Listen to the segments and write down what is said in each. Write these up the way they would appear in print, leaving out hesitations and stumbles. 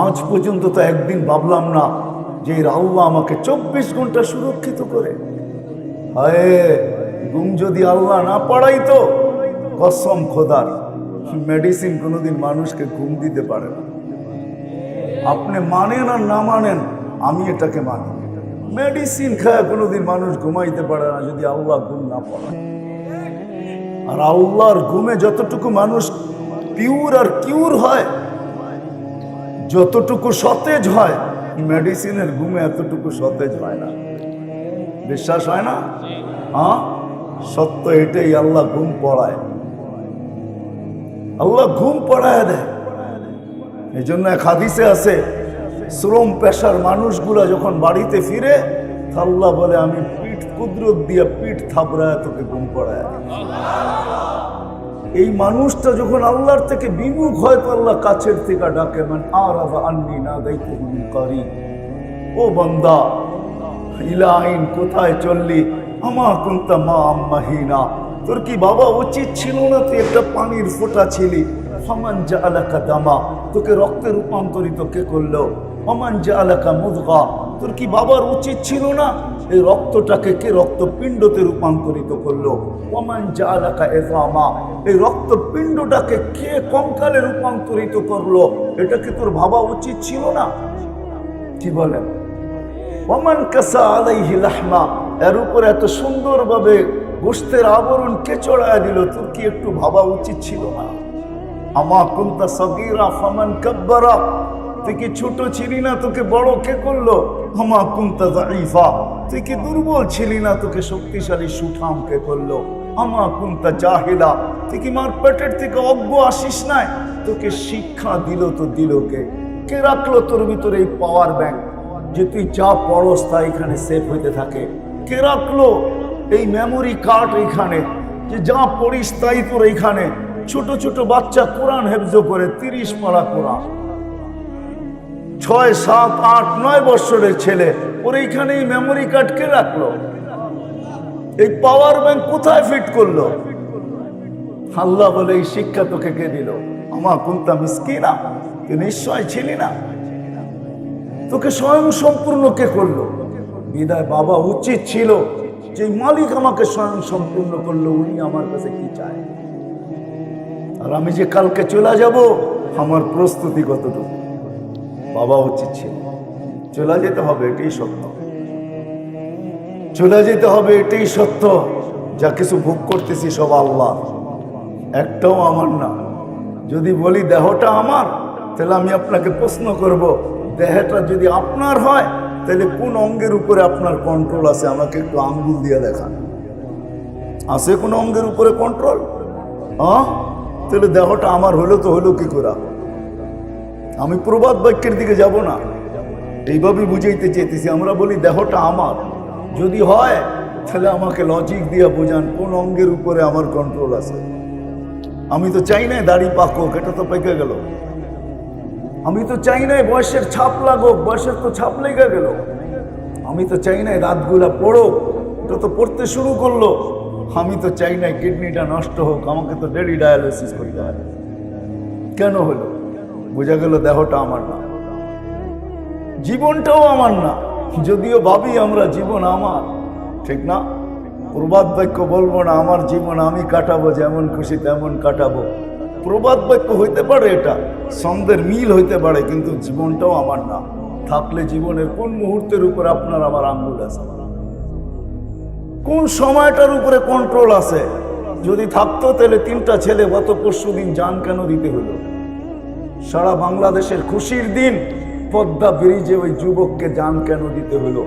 আজ পর্যন্ত তো একদিন ভাবলাম না যে আল্লাহ আমাকে 24 ঘন্টা সুরক্ষিত করে। হায়, ঘুম যদি আল্লাহ না পড়াইতো, কসম খোদার, মেডিসিন কোনোদিন মানুষকে ঘুম দিতে পারে না। আপনি মানেন আর না মানেন, আমি এটাকে মানি। মেডিসিন খায় কোনোদিন মানুষ ঘুমাইতে পারে না যদি আল্লাহ ঘুম না পড়ায়। আর আল্লাহর ঘুমে যতটুকু মানুষ পিওর আর কিউর হয়, যতটুকু সতেজ হয়, মেডিসিনের ঘুমে এতটুকু সতেজ হয় না। বিশ্বাস হয় না? হ্যাঁ, সত্য এটাই। আল্লাহ ঘুম পড়ায়, আল্লাহ ঘুম পড়ায় দেয়। এই জন্য এক হাদিসে আছে, শ্রম পেশার মানুষগুলা যখন বাড়িতে ফিরে, আল্লাহ বলে আমি পিঠ কুদরত দিয়ে পিঠ থাপড়ায় তোকে ঘুম পড়ায়। এই মানুষটা যখন আল্লাহর থেকে বিমুখ হয় তো আল্লাহ কাছের থেকে ডাকে, মান আরাদা আন্নি নাদাইতুহু মিন কারীব, ও বান্দা ইলাইন কোথায় চললি, আমা কুনতা মা আম্মাহিনা, তোর কি বাবা উচিত ছিল না তুই একটা পানির ফোঁটা ছিলি? ফামান জাআলাকা দামা, তোকে রক্তে রূপান্তরিত কে করলো? ফামান জাআলাকা মুদগা, তোর কি বাবার উচিত ছিল না এই রক্তটাকে কে রক্তপিণ্ডতে রূপান্তরিত করলো? ফামান জাআলাকা ইযামা, এই রক্তপিণ্ডটাকে কে কঙ্কালে রূপান্তরিত করলো? এটা কি তোর ভাবা উচিত ছিল না? কি বলেন? ওমান কাসা আলাইহি লাহমা, এর উপর এত সুন্দরভাবে গোশতের আবরণ কে চড়ায় দিল? তোর কি একটু ভাবা উচিত ছিল না? আমা কুনতা সাগীরা ফামান কাব্বারা, তুই কি ছোট ছিলি না তোকে বড় কে করলো? আমা কুনতা যায়ীফা, তুই কি দুর্বল ছিলি না তোকে শক্তিশালী সুঠাম কে করলো? আমা কুনতা জাহিলা, তুই কি মার পেটের থেকে অজ্ঞ আসিস নাই? তোকে শিক্ষা দিল তো দিল কে? কে রাখলো তোর ভিতরে এই পাওয়ার ব্যাংক যে তুই যা পড়স তা এখানে সেভ হইতে থাকে? কে রাখলো এই মেমোরি কার্ড এখানে যে যা পড়িস তাই তোর এইখানে? ছোট ছোট বাচ্চা কোরআন হেফজ করে, 30 পারা কোরআন, 6, 7, 8, 9 বছরের ছেলে, ওর এইখানে এই মেমোরি কার্ড কে রাখলো? এই পাওয়ার ব্যাংক কোথায় ফিট করলো? আল্লাহ বলে এই শিক্ষা তোকে কে দিল? আমা কুনতা মিসকিনা, তুই নিশ্চয় ছিলি না, তোকে স্বয়ং সম্পূর্ণ কে করলো? বিদায় বাবা উচিত ছিল যে মালিক আমাকে স্বয়ং সম্পূর্ণ করলো, উনি আমার কাছে কি চায়? আর আমি যে কালকে চলে যাব, আমার প্রস্তুতি কতটুকু? বাবা উচিত ছিল। চলে যেতে হবে, এটাই সত্য। চলে যেতে হবে, এটাই সত্য। যা কিছু ভোগ করতেছি সব আল্লাহ, একটাও আমার না। যদি বলি দেহটা আমার, তাহলে আমি আপনাকে প্রশ্ন করব, দেহটা যদি আপনার হয় তাহলে কোন অঙ্গের উপরে আপনার কন্ট্রোল আছে? আমাকে একটু আঙ্গুল দিয়ে দেখান। আছে কোন অঙ্গের উপরে কন্ট্রোল? হ্যাঁ, তাহলে দেহটা আমার হলো তো হলো কি করে? আমি প্রবাদ বাক্যের দিকে যাব না, এইভাবেই বুঝাইতে চেয়েছি। আমরা বলি দেহটা আমার, যদি হয় তাহলে আমাকে লজিক দিয়ে বোঝান কোন অঙ্গের উপরে আমার কন্ট্রোল আছে। আমি তো চাই না দাড়ি পাকুক, এটা তো পেকে গেল। আমি তো চাই না বয়সের ছাপ লাগুক, বয়সের তো ছাপ লেগে গেল। আমি তো চাই না দাঁতগুলা পড়ুক, এটা তো পড়তে শুরু করলো। আমি তো চাই না কিডনিটা নষ্ট হোক, আমাকে তো ডেলি ডায়ালিসিস করতে হয়। কেন হলো? বোঝা গেল দেহটা আমার না, জীবনটাও আমার না। যদিও ভাবি আমরা জীবন আমার, ঠিক না? প্রবাদ বাক্য বলবো না আমার জীবন আমি কাটাবো, যেমন খুশি তেমন কাটাবো। প্রবাদ বাক্য হইতে পারে, এটা ছন্দের মিল হইতে পারে, কিন্তু জীবনটাও আমার না। থাকলে জীবনের কোন মুহূর্তের উপর আপনার আমার আঙ্গুল আছে? কোন সময়টার উপরে কন্ট্রোল আছে? যদি থাকতো তাহলে 3টা ছেলে গত পরশু দিন জান কেন দিতে হলো? সারা বাংলাদেশের খুশির দিন পদ্মা ব্রিজে ওই যুবককে জান কেন দিতে হলো?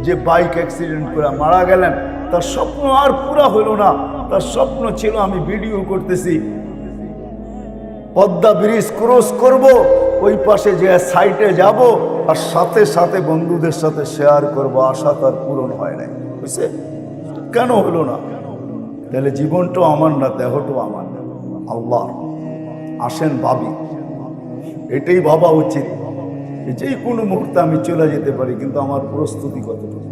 যে বাইক অ্যাক্সিডেন্ট করে মারা গেলেন, তার স্বপ্ন আর পুরা হলো না। তার স্বপ্ন ছিল আমি ভিডিও করতেছি, পদ্মা ব্রিজ ক্রস করব, ওই পাশে যে সাইটে যাব আর সাথে সাথে বন্ধুদের সাথে শেয়ার করব। আশা তার পূরণ হয় নাই। বুঝছে? কেন হলো না? তাহলে জীবনটাও আমার না, দেহটাও আমার না, আল্লাহ। আসেন ভাবি, এটাই ভাবা উচিত যে কোনো মুহূর্তে আমি চলে যেতে পারি, কিন্তু আমার প্রস্তুতি কতটুকু?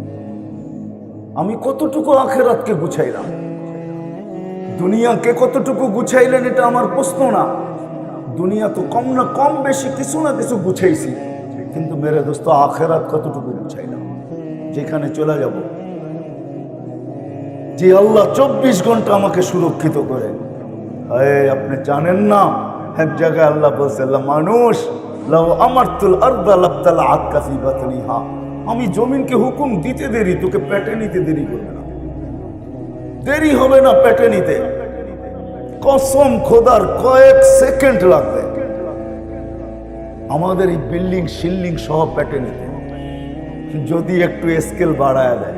আমি কতটুকু আখেরাতকে গুছাইলাম? দুনিয়াকে কতটুকু গুছাইলেন এটা আমার প্রশ্ন না, দুনিয়া তো কম না কম বেশি কিছু না কিছু গুছাইছি, কিন্তু মেরে দোস্ত আখেরাত কতটুকু গুছাইলাম? যেখানে চলে যাব, যে আল্লাহ 24 ঘন্টা আমাকে সুরক্ষিত করে। আপনি জানেন না, এক জায়গায় আল্লাহ বলছে, মানুষ লাউ আমারতুল আরদা লাবতালাআত কাফি বাতনিহা, আমি জমিনকে হুকুম দিতে দেরি, তোকে পেটে নিতে দেরি করবে না, দেরি হবে না পেটে নিতে। কসম খোদার, কয়েক সেকেন্ড লাগবে আমাদের এই বিল্ডিং শিল্ডিং সহ পেটে নিতে, যদি একটু স্কেল বাড়ায় দেয়।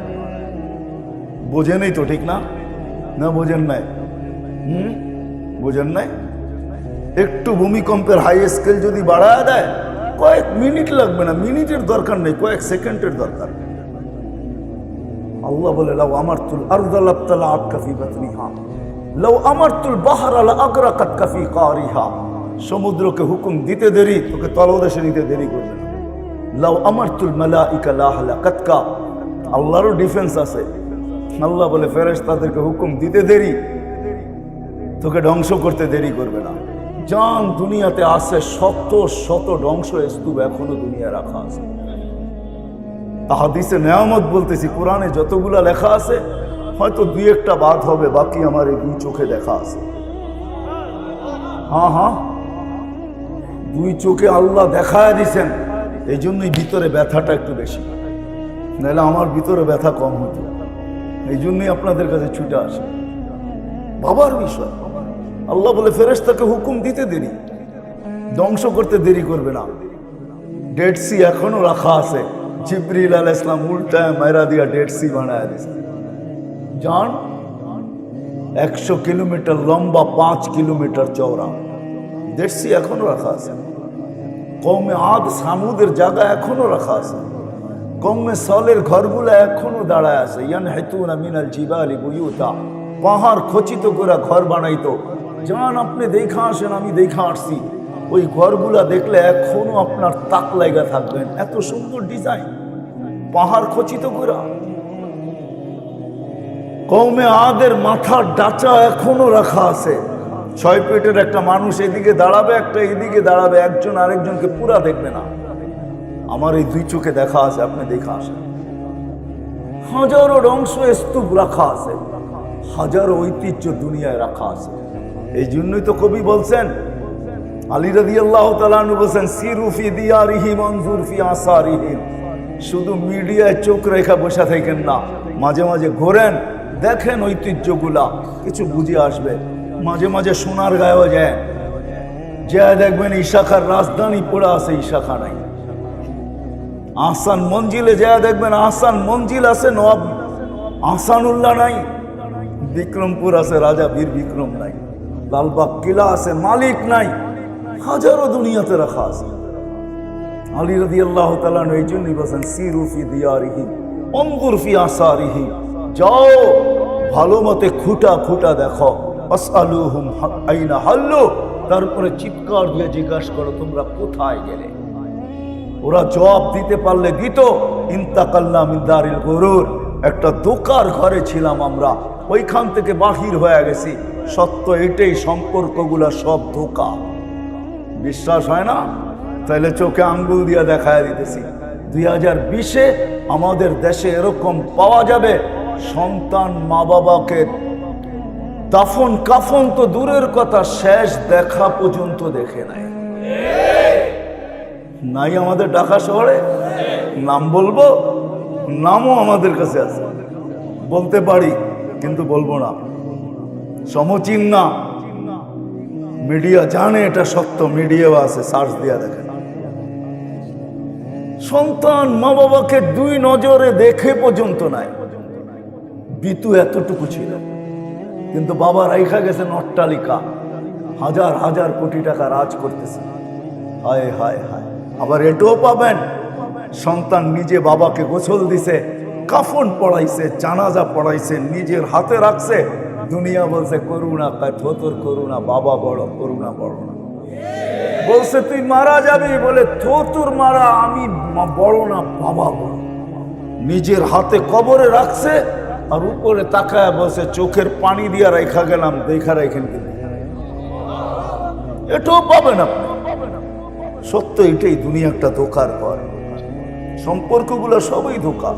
বোঝেনই তো, ঠিক না? না বোঝেন নাই? বোঝেন নাই? একটু ভূমিকম্পের হাই স্কেল যদি বাড়ায় দেয়, কয়েক মিনিট লাগবে না, মিনিটের দরকার নেই, কয়েক সেকেন্ডের দরকার। আল্লাহ বলে, লাউ আমারতুল আরদা লাবতালাআত কাফি বাতনিহা লাউ আমারতুল বাহরা লাআগরাকাত কাফি কারিহা, সমুদ্রকে হুকুম দিতে দেরি, তোকে তলদেশে নিতে দেরি করবে না। লাউ আমারতুল মালাইকা লাহলাকাতকা, আল্লাহরও ডিফেন্স আছে। আল্লাহ বলে, ফেরেশতাদেরকে হুকুম দিতে দেরি, তোকে ধ্বংস করতে দেরি করবে না। জান দুনিয়াতে আছে শত শত ধ্বংস স্তূপ এখনো দুনিয়া রাখা আছে। হাদিসে নেয়ামত বলতেছি, কোরআনে যতগুলা লেখা আছে হয়তো দুই একটা বাদ হবে, বাকি আমার এই দুই চোখে দেখা আছে। হ্যাঁ, দুই চোখে আল্লাহ দেখায় দিছেন, এই জন্যই ভিতরে ব্যথাটা একটু বেশি, নাহলে আমার ভিতরে ব্যথা কম হতো। এই জন্যই আপনাদের কাছে ছুটে আসে। বাবার বিষয় আল্লাহ বলে, ফেরেশতাকে হুকুম দিতে দেরি, ধ্বংস করতে দেরি করবে না। ডেড সি এখনো রাখা আছে, জিবরিল আলাইহিস সালাম উল্টায় মাইরা দিয়া ডেড সি বানায় দিয়েছে। জান 100 কিলোমিটার লম্বা, 5 কিলোমিটার চওড়া ডেড সি এখনো রাখা আছে। কওমে আদ সামুদের জায়গা এখনো রাখা আছে। কওমে সলের ঘরগুলো এখনো দাঁড়ায় আছে। ইয়ানহিতুনা মিনাল জিবালি বুয়ুতা, পাহাড় খচিত করে ঘর বানাইতো। জান আপনি দেখা আসেন, আমি দেখা আসছি, ওই ঘরগুলা দেখলে এখনো আপনার তাক লাগা থাকবেন, এত সুন্দর ডিজাইন, পাহাড় খচিত করে। কওমে আদের মাথার ডাচা এখনো রাখা আছে। 6 পেটের একটা মানুষ এদিকে দাঁড়াবে, একটা এদিকে দাঁড়াবে, একজন আরেকজনকে পুরা দেখবে না। আমার এই দুই চোখে দেখা আছে, আপনি দেখা আসেন। হাজারো ধ্বংস স্তূপ রাখা আছে, হাজারো ঐতিহ্য দুনিয়ায় রাখা আছে। এই জন্যই তো কবি বলছেন, আলী রাদিয়াল্লাহু তাআলা আনহু বলছেন, সিরু ফি দিয়ারিহি মনজুর ফি আসারিহি, শুধু মিডিয়ায় চোখ রেখা বসে থাকেন না, মাঝে মাঝে ঘোরেন, দেখেন ঐতিহ্যগুলা, কিছু বুঝে আসবে। মাঝে মাঝে সোনার গায়েও যায়, যা দেখবেন ইশাখার রাজধানী পড়ে আছে, ইশাখা নাই। আহসান মঞ্জিলে যা দেখবেন আহসান মঞ্জিল আছে, নবাব আহসানুল্লাহ নাই। বিক্রমপুর আছে, রাজা বীর বিক্রম নাই। লালবাগ কিলা আছে, মালিক নাই। হাজারো দুনিয়াতে রাখা আছে। আলী রাদিয়াল্লাহু তাআলা এই জন্যই বলেন, সিরু ফি দিয়ারিহি উনজুর ফি আসারিহি, যাও ভালো মতে খুঁটা খুঁটা দেখো। আসআলুহুম আইনা হাল্লু, তারপরে চিৎকার দিয়ে জিজ্ঞাসা করো তোমরা কোথায় গেলে। ওরা জবাব দিতে পারলে দিত, ইন্তাকাল্লা মিন দারিল গুরুর, একটা দোকার ঘরে ছিলাম আমরা, ওইখান থেকে বাহির হয়ে গেছি। সত্য এটাই, সম্পর্কগুলা সব ধোঁকা। বিশ্বাস হয় না? তাইলে চোখে আঙ্গুল দিয়ে দেখায় দিতেছি, 2020-এ আমাদের দেশে এরকম পাওয়া যাবে, সন্তান মা বাবাকে দাফন কাফন তো দূরের কথা, শেষ দেখা পর্যন্ত দেখে নাই। নাই আমাদের ঢাকা শহরে? নাম বলবো? নামও আমাদের কাছে আছে, বলতে পারি কিন্তু বলবো না, সমচিন না। মিডিয়া জানে এটা সত্য, মিডিয়াও আছে, সার্চ দিয়া দেখেন। সন্তান মা বাবাকে দুই নজরে দেখে পর্যন্ত নাই। বিতু এতটুকু ছিল, কিন্তু বাবা রাইখা গেছেন অট্টালিকা, হাজার হাজার কোটি টাকা রাজ করতেছে। হায় হায় হায়। আবার এটাও পাবেন, সন্তান নিজে বাবাকে গোসল দিছে, কাফন পড়াইছে, জানাজা পড়াইছে, নিজের হাতে রাখছে। দুনিয়া বলছে করুণা, তোর করুণা, বাবা বড়, করুণা বড় না। বলছে তুই মারা যাবি, বলে তোর মারা, আমি বড় না, বাবা বড়। নিজের হাতে কবরে রাখছে, আর উপরে তাকায় বলছে চোখের পানি দিয়া রেখা গেলাম, দেখা রেখেন কিন্তু। এটাও পাবেন আপনি। সত্য এটাই, দুনিয়া একটা ধোকার ঘর, সম্পর্কগুলো সবই ধোকা।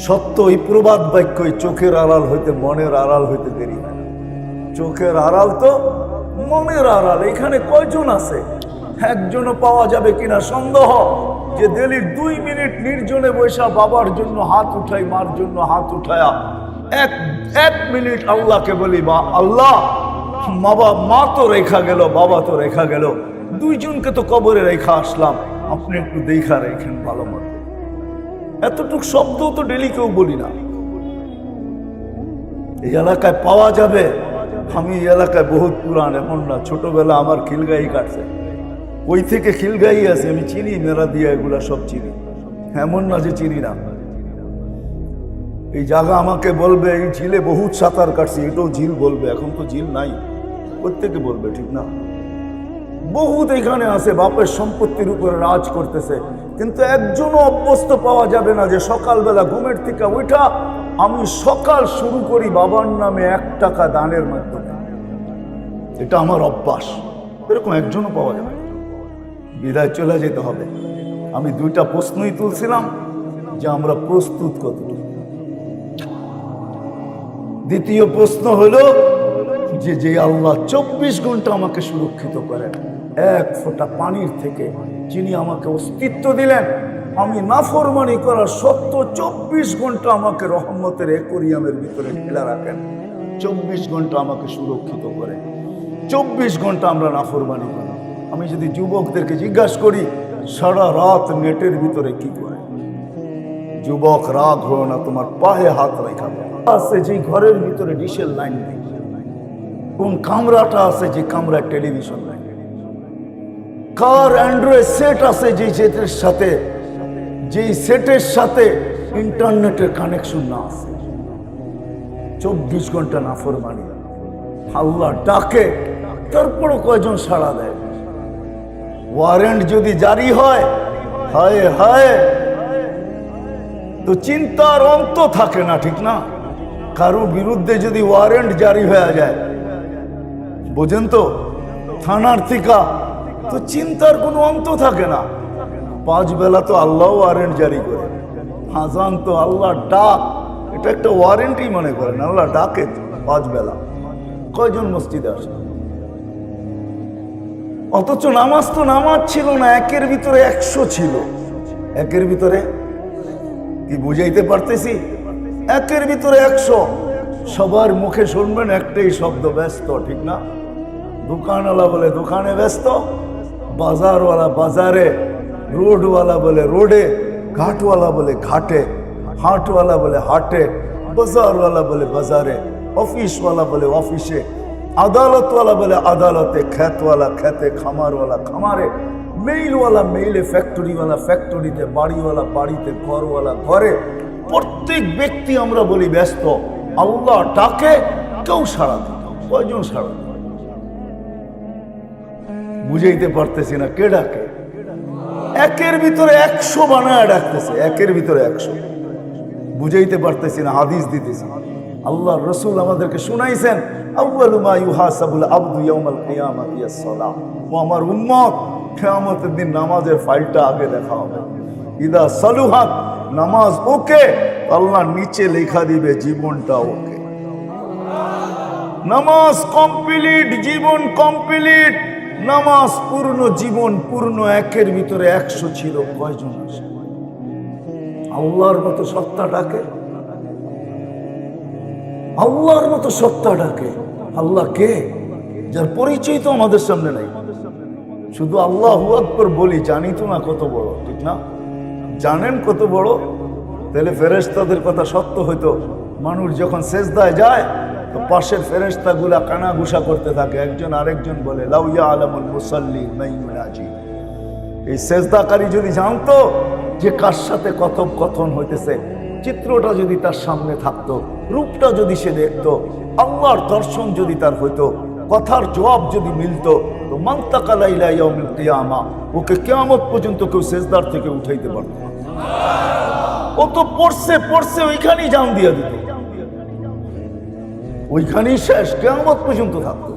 সত্য এই প্রবাদ বাক্য, চোখের আড়াল হইতে মনের আড়াল হইতে দেরি হয় না। চোখের আড়াল তো মনের আড়াল, এখানে কয়জন আছে? একজনও পাওয়া যাবে কিনা সন্দেহ। যে দিল্লির 2 মিনিট নির্জনে বৈশা বাবার জন্য হাত উঠাই, মার জন্য হাত উঠায়া এক মিনিট আল্লাহকে বলি, বা আল্লাহ মা তো রেখা গেল, বাবা তো রেখা গেল, দুইজনকে তো কবরে রেখা আসলাম, আপনি একটু দেখা রেখেন ভালো মতো। এতটুক শব্দ তো ডেলি কেউ বলি না। এই এলাকায় পাওয়া যাবে। আমি এই এলাকায় বহুত পুরান, এমন না ছোটবেলা আমার খিলগাই কাটছে, ওই থেকে খিলগাই আছে, আমি চিনি, মেরা দিয়া এগুলা সব চিনি, এমন না যে চিনি না। এই জায়গা আমাকে বলবে এই ঝিলে বহুত সাঁতার কাটছি, এটাও ঝিল বলবে, এখন তো ঝিল নাই, প্রত্যেকে বলবে, ঠিক না? বহুত এখানে আছে বাপের সম্পত্তির উপরে রাজ করতেছে, কিন্তু একজনও অভ্যস্ত পাওয়া যাবে না যে সকালবেলা ঘুমের থেকে উঠা আমি সকাল শুরু করি বাবার নামে 1 টাকা দানের মাধ্যমে, এটা আমার অভ্যাস। এরকম একজনও পাওয়া যাবে না। বিদায় চলে যেতে হবে। আমি 2টা প্রশ্নই তুলছিলাম যে আমরা প্রস্তুত কতটুকু। দ্বিতীয় প্রশ্ন হলো যে আল্লাহ 24 ঘন্টা আমাকে সুরক্ষিত করেন 1 ফোঁটা পানির থেকে, যিনি আমাকে অস্তিত্ব দিলেন, আমি নাফরমানি করার সত্ত্বেও 24 ঘন্টা আমাকে রহমতের অ্যাকোয়ারিয়ামের ভিতরে ঢেলে রাখেন, 24 ঘন্টা আমাকে সুরক্ষিত করে। 24 ঘন্টা আমরা নাফরমানি করি। আমি যদি যুবকদেরকে জিজ্ঞাসা করি সারা রাত নেটের ভিতরে কি করে, যুবক রাগ হো না, তোমার পায়ে হাত রেখা আছে যে ঘরের ভিতরে ডিশের লাইন নেই, কোন কামরাটা আছে যে কামরায় টেলিভিশন নাই, কার অ্যান্ড্রয়েড সেট আছে যে সেটের সাথে ইন্টারনেটের কানেকশন না আছে। 24 ঘন্টা নাফরমানি, আল্লাহ ডাকে, তারপরও কয়জন সাড়া দেয়? ওয়ারেন্ট যদি জারি হয়, হায় হায়, তো চিন্তার অন্ত থাকে না, ঠিক না? কারো বিরুদ্ধে যদি ওয়ারেন্ট জারি হয়ে যায়, বোঝেন তো, থানার থেকে, তো চিন্তার কোনো অন্ত থাকে না। 5 বেলা তো আল্লাহ ওয়ারেন্ট জারি করে, আযান তো আল্লাহ ডাক, এটা একটা ওয়ারেন্টই মনে করেন, আল্লাহ ডাকে 5 বেলা। কয়জন মসজিদে আসে? অথচ নামাজ তো নামাজ ছিল না, 1-এর ভিতরে 100 ছিল। 1-এর ভিতরে কি বুঝাইতে পারতেছি? 1-এর ভিতরে 100। সবার মুখে শুনবেন একটাই শব্দ, ব্যস্ত, ঠিক না? দোকানওয়ালা বলে দোকানে ব্যস্ত, বাজারওয়ালা বাজারে, রোডওয়ালা বলে রোডে, ঘাটওয়ালা বলে ঘাটে, হাটওয়ালা বলে হাটে, বাজারওয়ালা বলে বাজারে, অফিসওয়ালা বলে অফিসে, আদালতওয়ালা বলে আদালতে, খেতওয়ালা খেতে, খামারওয়ালা খামারে, মেইলওয়ালা মেইলে, ফ্যাক্টরিওয়ালা ফ্যাক্টরিতে, বাড়িওয়ালা বাড়িতে, ঘরওয়ালা ঘরে। প্রত্যেক ব্যক্তি আমরা বলি ব্যস্ত। আল্লাহ ডাকে, কেউ সাড়া দেয় না। কয়জন সাড়া দেয়? বুঝাইতে পারতেছি না কে ডাকে। 1-এর ভিতরে 100 বানায় ডাকতেছে, 1-এর ভিতরে 100। বুঝাইতে পারতেছি না, হাদিস দিতেছি। আল্লাহ রসুল আমাদেরকে শুনাইছেন, আউয়ালু মা ইউহাসাবুল আবদু ইয়াউমাল কিয়ামাতি আস-সালাহ। ও আমার উম্মত, কিয়ামতের দিন নামাজের ফাইলটা আগে দেখা হবে। ইদা সালুহাত, নামাজ ওকে, আল্লাহ নিচে লেখা দিবে জীবনটা ওকে। নামাজ কমপ্লিট, জীবন কমপ্লিট। নামাজ পূর্ণ, জীবন পূর্ণ। 1-এর ভিতরে 100 ছিল। কয়জন আসে? আল্লাহর মতো সত্তা ডাকে, আল্লাহর মতো সত্তা ডাকে। আল্লাহ কে? যার পরিচয় তো আমাদের সামনে নাই। শুধু আল্লাহু আকবার বলি, জানি তো না কত বড়, ঠিক না? জানেন কত বড়? তাহলে ফেরেশতাদের কথা সত্য হইতো। মানুষ যখন সেজদায় যায় তো পাশের ফেরেশতাগুলা কানাঘুষা করতে থাকে, একজন আরেকজন বলে লাউ ইয়ালামুল মুসাল্লি মাইয়ুনাজি। এই সেজদাকারী যদি জানতো যে কার সাথে কথোপকথন হইতেছে, চিত্রটা যদি তার সামনে থাকতো, রূপটা যদি সে দেখতো, আল্লাহর দর্শন যদি তার হইতো, কথার জবাব যদি মিলতো, তো মানতাকালা ইলা ইয়াউমিল কিয়ামা, ওকে কিয়ামত পর্যন্ত কেউ সেজদার থেকে উঠাইতে পারতো না। ও তো পড়ছে ওইখানেই জান দিয়ে দিত, ওইখানেই শেষ, কিয়ামত পর্যন্ত থাকতো।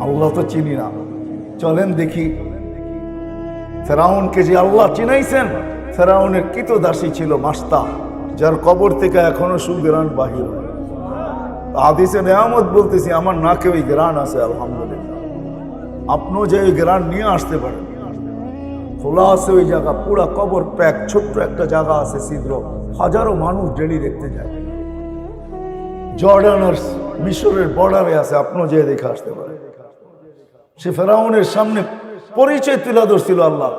আল্লাহ তো চিনি না, চলেন দেখি। ফেরাউনকে যে আল্লাহ চিনাইছেন, ফেরাউনের কৃতদাসী ছিল মাস্তা, যার কবর থেকে এখনো সুগ্রাণ বাহির হয়। হাদিসে নেয়ামত বলতেছি, আমার নাকে ওই গ্রাণ আছে আলহামদুলিল্লাহ। আপনিও যে ওই গ্রাণ নিয়ে আসতে পারেন। খোলা আছে ওই জায়গা, পুরা কবর প্যাক, ছোট্ট একটা জায়গা আছে ছিদ্র, হাজারো মানুষ ডেলি দেখতে যায়। জর্ডান আর মিশরের বর্ডারে আছে, আপনিও যে দেখে আসতে পারেন। সে ফেরাউনের সামনে পরিচয় তুলে ধরছিল আল্লাহ।